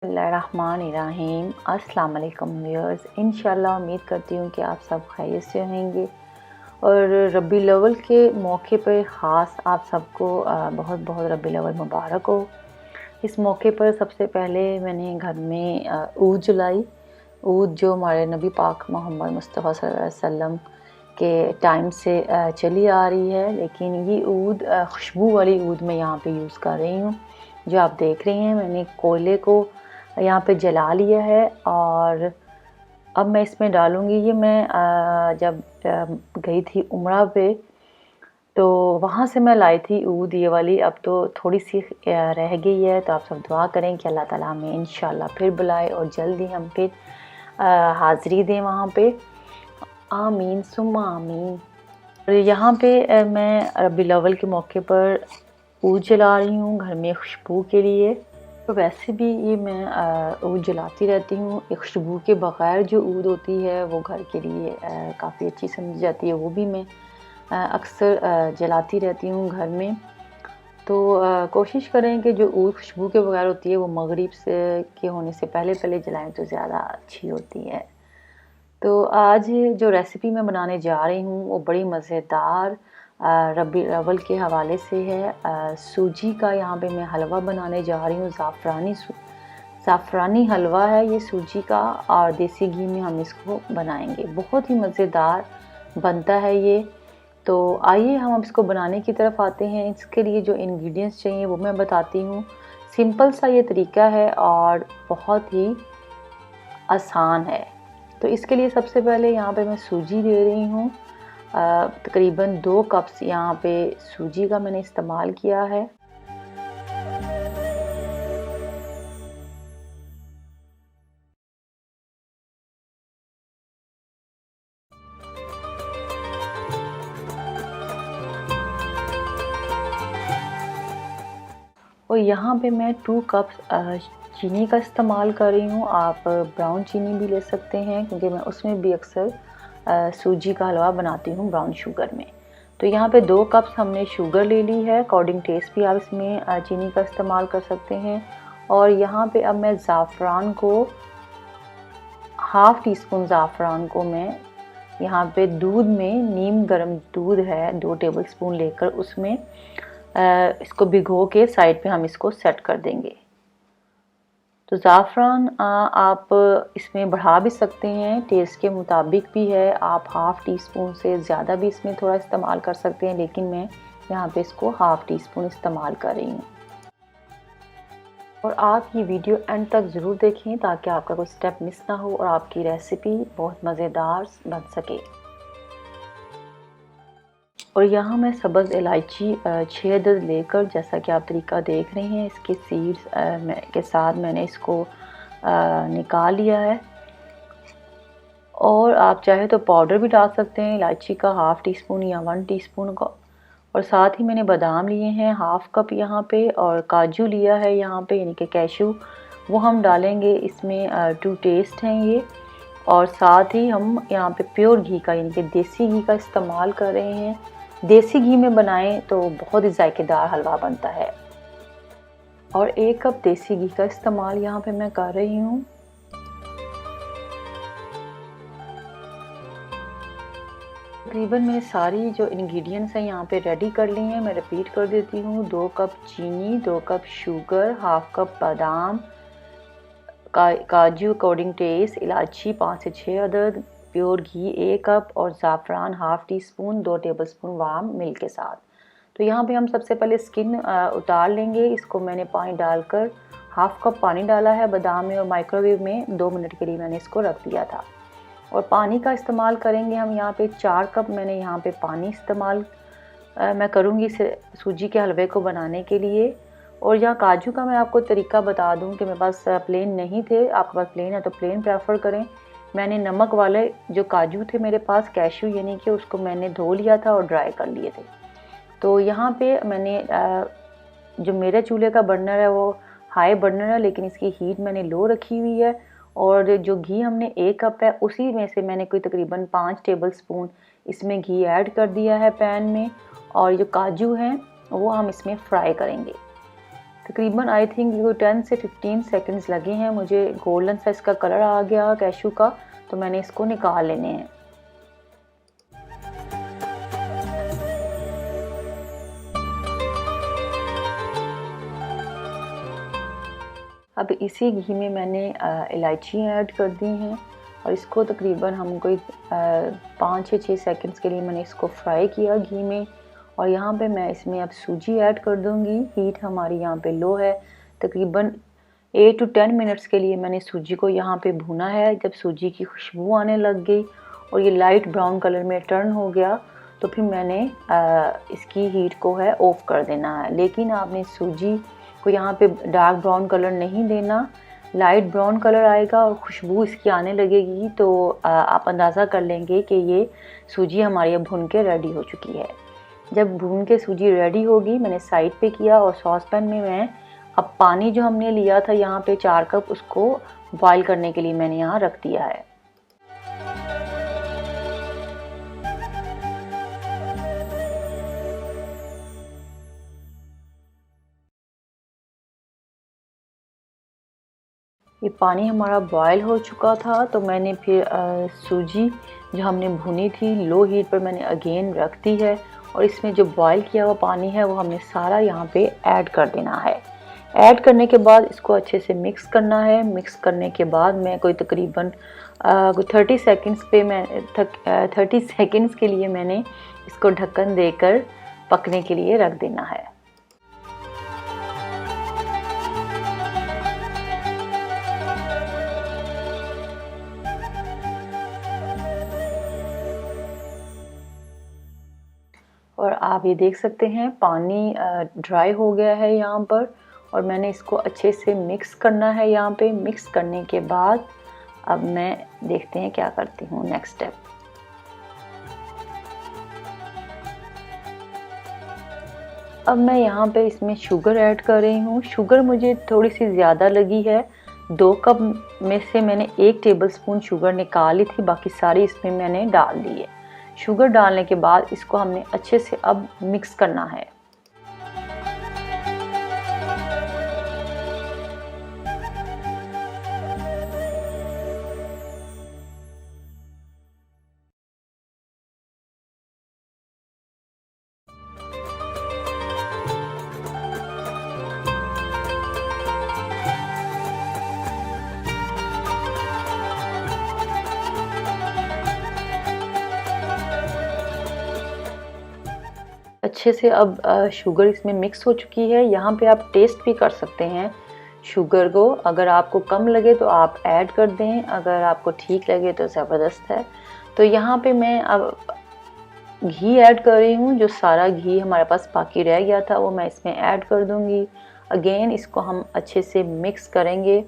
बिस्मिल्लाहिर्रहमानिर्रहीम। अस्सलाम वालेकुम व्यूअर्स। इंशाल्लाह उम्मीद करती हूँ कि आप सब खैरियत से होंगे और रबीउल अव्वल के मौके पर ख़ास आप सबको बहुत बहुत रबीउल अव्वल मुबारक हो। इस मौके पर सबसे पहले मैंने घर में ऊद जलाई। ऊद जो हमारे नबी पाक मोहम्मद मुस्तफ़ा सल्लल्लाहु अलैहि वसल्लम के टाइम से चली आ रही है, लेकिन ये ऊद खुशबू वाली ऊद मैं यहाँ पे यूज़ कर रही हूँ। जो आप देख रहे हैं, मैंने कोयले को यहाँ पे जला लिया है और अब मैं इसमें डालूँगी। ये मैं जब गई थी उम्रा पे तो वहाँ से मैं लाई थी ऊद ये वाली। अब तो थोड़ी सी रह गई है, तो आप सब दुआ करें कि अल्लाह ताला हमें इंशाल्लाह फिर बुलाए और जल्दी हम फिर हाज़िरी दें वहाँ पे। आमीन सुम्मा आमीन। और यहाँ पे मैं रबीउल अव्वल के मौके पर ऊद जला रही हूँ घर में खुशबू के लिए। तो वैसे भी ये मैं ऊद जलाती रहती हूँ। एक खुशबू के बग़ैर जो ऊद होती है वो घर के लिए काफ़ी अच्छी समझी जाती है। वो भी मैं अक्सर जलाती रहती हूँ घर में। तो कोशिश करें कि जो ऊद खुशबू के बग़ैर होती है वो मगरिब से के होने से पहले पहले जलाएं तो ज़्यादा अच्छी होती है। तो आज जो रेसिपी मैं बनाने जा रही हूँ वो बड़ी मज़ेदार रबीउल अव्वल के हवाले से है। सूजी का यहाँ पे मैं हलवा बनाने जा रही हूँ। ज़ाफ़रानी हलवा है ये सूजी का, और देसी घी में हम इसको बनाएंगे। बहुत ही मज़ेदार बनता है ये। तो आइए हम अब इसको बनाने की तरफ आते हैं। इसके लिए जो इंग्रेडिएंट्स चाहिए वो मैं बताती हूँ। सिंपल सा ये तरीका है और बहुत ही आसान है। तो इसके लिए सबसे पहले यहाँ पे मैं सूजी ले रही हूँ। तकरीबन 2 कप्स यहाँ पे सूजी का मैंने इस्तेमाल किया है। और यहाँ पे मैं 2 कप्स चीनी का इस्तेमाल कर रही हूँ। आप ब्राउन चीनी भी ले सकते हैं, क्योंकि मैं उसमें भी अक्सर सूजी का हलवा बनाती हूँ ब्राउन शुगर में। तो यहाँ पे 2 कप्स हमने शुगर ले ली है। अकॉर्डिंग टेस्ट भी आप इसमें चीनी का इस्तेमाल कर सकते हैं। और यहाँ पे अब मैं ज़ाफ़रान को हाफ़ टी स्पून ज़ाफ़रान को मैं यहाँ पे दूध में, नीम गर्म दूध है 2 टेबल स्पून लेकर उसमें इसको भिगो के साइड पे हम इसको सेट कर देंगे। तो ज़ाफ़रान आप इसमें बढ़ा भी सकते हैं, टेस्ट के मुताबिक भी है। आप हाफ़ टी स्पून से ज़्यादा भी इसमें थोड़ा इस्तेमाल कर सकते हैं, लेकिन मैं यहाँ पे इसको हाफ़ टी स्पून इस्तेमाल कर रही हूँ। और आप ये वीडियो एंड तक ज़रूर देखें ताकि आपका कोई स्टेप मिस ना हो और आपकी रेसिपी बहुत मज़ेदार बन सके। और यहाँ मैं सब्ज़ इलायची 6 अदद लेकर, जैसा कि आप तरीका देख रहे हैं, इसके सीड्स के साथ मैंने इसको निकाल लिया है। और आप चाहे तो पाउडर भी डाल सकते हैं इलायची का, हाफ़ टी स्पून या 1 टीस्पून का। और साथ ही मैंने बादाम लिए हैं हाफ़ कप यहाँ पे, और काजू लिया है यहाँ पे, यानी कि कैशू, वो हम डालेंगे इसमें। टू टेस्ट हैं ये। और साथ ही हम यहाँ पे प्योर घी का, यानी कि देसी घी का इस्तेमाल कर रहे हैं। देसी घी में बनाएं तो बहुत ही जायकेदार हलवा बनता है। और 1 कप देसी घी का इस्तेमाल यहाँ पे मैं कर रही हूँ। तकरीबन मैंने सारी जो इंग्रेडिएंट्स हैं यहाँ पे रेडी कर ली हैं। मैं रिपीट कर देती हूँ। 2 कप चीनी, 2 कप शुगर, हाफ़ कप बादाम, काजू अकॉर्डिंग टेस्ट, इलायची 5 से 6 अदद, प्योर घी 1 कप, और ज़ाफ़रान half teaspoon, 2 tablespoon warm milk के साथ। तो यहाँ पे हम सबसे पहले स्किन उतार लेंगे। इसको मैंने पानी डालकर हाफ़ कप पानी डाला है बादाम में, और माइक्रोवेव में 2 मिनट के लिए मैंने इसको रख दिया था। और पानी का इस्तेमाल करेंगे हम यहाँ पे 4 कप मैंने यहाँ पे पानी इस्तेमाल मैं करूँगी इस सूजी के हलवे को बनाने के लिए। और यहाँ काजू का मैं आपको तरीका बता दूँ कि मेरे पास प्लेन नहीं थे। आपके पास प्लेन है तो प्लेन प्रेफर करें। मैंने नमक वाले जो काजू थे मेरे पास, कैशू, यानी कि उसको मैंने धो लिया था और ड्राई कर लिए थे। तो यहाँ पे मैंने जो मेरे चूल्हे का बर्नर है वो हाई बर्नर है, लेकिन इसकी हीट मैंने लो रखी हुई है। और जो घी हमने 1 कप है उसी में से मैंने कोई तकरीबन 5 टेबल स्पून इसमें घी ऐड कर दिया है पैन में। और जो काजू हैं वो हम इसमें फ्राई करेंगे। तकरीबन आई थिंक 10 से 15 सेकंड्स लगे हैं मुझे। गोल्डन सा इसका कलर आ गया कैशू का, तो मैंने इसको निकाल लेने हैं। अब इसी घी में मैंने इलायची ऐड कर दी हैं और इसको तकरीबन हम कोई 5 से 6 सेकंड्स के लिए मैंने इसको फ्राई किया घी में। और यहाँ पे मैं इसमें अब सूजी ऐड कर दूँगी। हीट हमारी यहाँ पे लो है। तकरीबन 8 to 10 मिनट्स के लिए मैंने सूजी को यहाँ पे भूना है। जब सूजी की खुशबू आने लग गई और ये लाइट ब्राउन कलर में टर्न हो गया, तो फिर मैंने इसकी हीट को है ऑफ कर देना है। लेकिन आपने सूजी को यहाँ पे डार्क ब्राउन कलर नहीं देना, लाइट ब्राउन कलर आएगा और खुशबू इसकी आने लगेगी, तो आप अंदाज़ा कर लेंगे कि ये सूजी हमारी अब भून के रेडी हो चुकी है। जब भून के सूजी रेडी होगी, मैंने साइड पे किया और सॉस पैन में मैं अब पानी जो हमने लिया था यहाँ पे 4 कप, उसको बॉईल करने के लिए मैंने यहाँ रख दिया है। ये पानी हमारा बॉयल हो चुका था, तो मैंने फिर सूजी जो हमने भुनी थी लो हीट पर मैंने अगेन रख दी है और इसमें जो बॉयल किया हुआ पानी है वो हमने सारा यहाँ पे ऐड कर देना है। ऐड करने के बाद इसको अच्छे से मिक्स करना है। मिक्स करने के बाद मैं कोई तकरीबन 30 सेकंड्स के लिए मैंने इसको ढक्कन देकर पकने के लिए रख देना है। और आप ये देख सकते हैं पानी ड्राई हो गया है यहाँ पर और मैंने इसको अच्छे से मिक्स करना है। यहाँ पे मिक्स करने के बाद अब मैं देखते हैं क्या करती हूँ नेक्स्ट स्टेप। अब मैं यहाँ पे इसमें शुगर ऐड कर रही हूँ। शुगर मुझे थोड़ी सी ज़्यादा लगी है। 2 कप में से मैंने 1 टेबलस्पून शुगर निकाली थी, बाकी सारी इसमें मैंने डाल दी है। शुगर डालने के बाद इसको हमने अच्छे से अब मिक्स करना है। अच्छे से अब शुगर इसमें मिक्स हो चुकी है। यहाँ पे आप टेस्ट भी कर सकते हैं शुगर को। अगर आपको कम लगे तो आप ऐड कर दें, अगर आपको ठीक लगे तो ज़बरदस्त है। तो यहाँ पे मैं अब घी ऐड कर रही हूँ। जो सारा घी हमारे पास बाकी रह गया था वो मैं इसमें ऐड कर दूँगी। अगेन इसको हम अच्छे से मिक्स करेंगे।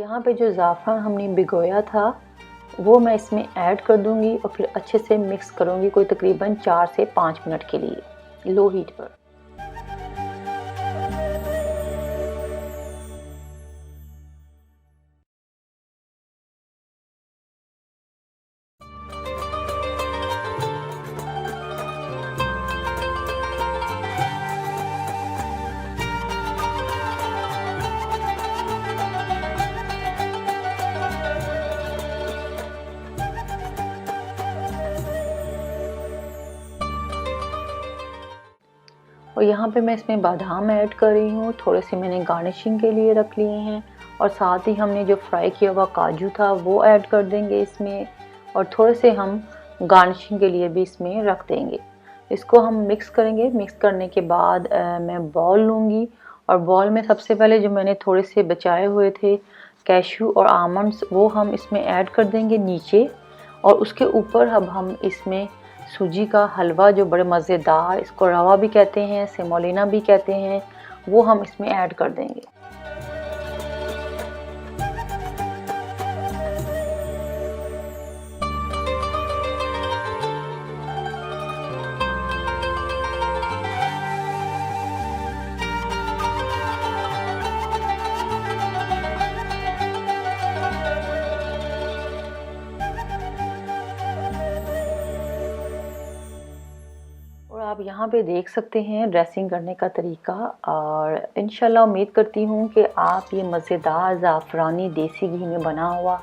यहाँ पे जो ज़ाफ़रान हमने भिगोया था वो मैं इसमें ऐड कर दूँगी और फिर अच्छे से मिक्स करूँगी कोई तकरीबन 4 से 5 मिनट के लिए लो हीट पर। और यहाँ पे मैं इसमें बादाम ऐड कर रही हूँ। थोड़े से मैंने गार्निशिंग के लिए रख लिए हैं और साथ ही हमने जो फ्राई किया हुआ काजू था वो ऐड कर देंगे इसमें और थोड़े से हम गार्निशिंग के लिए भी इसमें रख देंगे। इसको हम मिक्स करेंगे। मिक्स करने के बाद मैं बॉल लूँगी और बॉल में सबसे पहले जो मैंने थोड़े से बचाए हुए थे कैशू और आमंड्स वो हम इसमें ऐड कर देंगे नीचे और उसके ऊपर अब हम इसमें सूजी का हलवा जो बड़े मज़ेदार, इसको रवा भी कहते हैं, सेमोलिना भी कहते हैं, वो हम इसमें ऐड कर देंगे। यहाँ पे देख सकते हैं ड्रेसिंग करने का तरीका, और इंशाल्लाह उम्मीद करती हूँ कि आप ये मज़ेदार ज़ाफ़रानी देसी घी में बना हुआ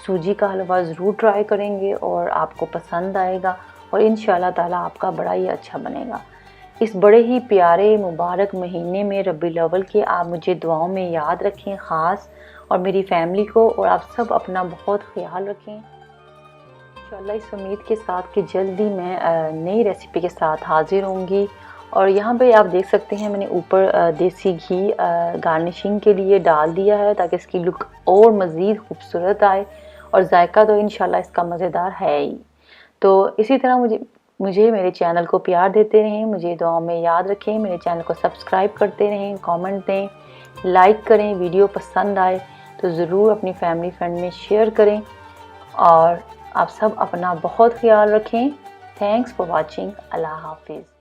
सूजी का हलवा ज़रूर ट्राई करेंगे और आपको पसंद आएगा, और इंशाल्लाह ताला आपका बड़ा ही अच्छा बनेगा। इस बड़े ही प्यारे मुबारक महीने में रबीउल अव्वल के आप मुझे दुआओं में याद रखें ख़ास, और मेरी फैमिली को, और आप सब अपना बहुत ख़्याल रखें। इंशाल्लाह इस उम्मीद के साथ कि जल्दी मैं नई रेसिपी के साथ हाज़िर होंगी। और यहाँ पे आप देख सकते हैं मैंने ऊपर देसी घी गार्निशिंग के लिए डाल दिया है ताकि इसकी लुक और मज़ीद खूबसूरत आए, और जायका तो इंशाल्लाह इसका मज़ेदार है ही। तो इसी तरह मुझे मेरे चैनल को प्यार देते रहें, मुझे दुआओं में याद रखें, मेरे चैनल को सब्सक्राइब करते रहें, कमेंट दें, लाइक करें। वीडियो पसंद आए तो ज़रूर अपनी फैमिली फ्रेंड में शेयर करें, और आप सब अपना बहुत ख्याल रखें। Thanks for watching. अल्लाह हाफिज़।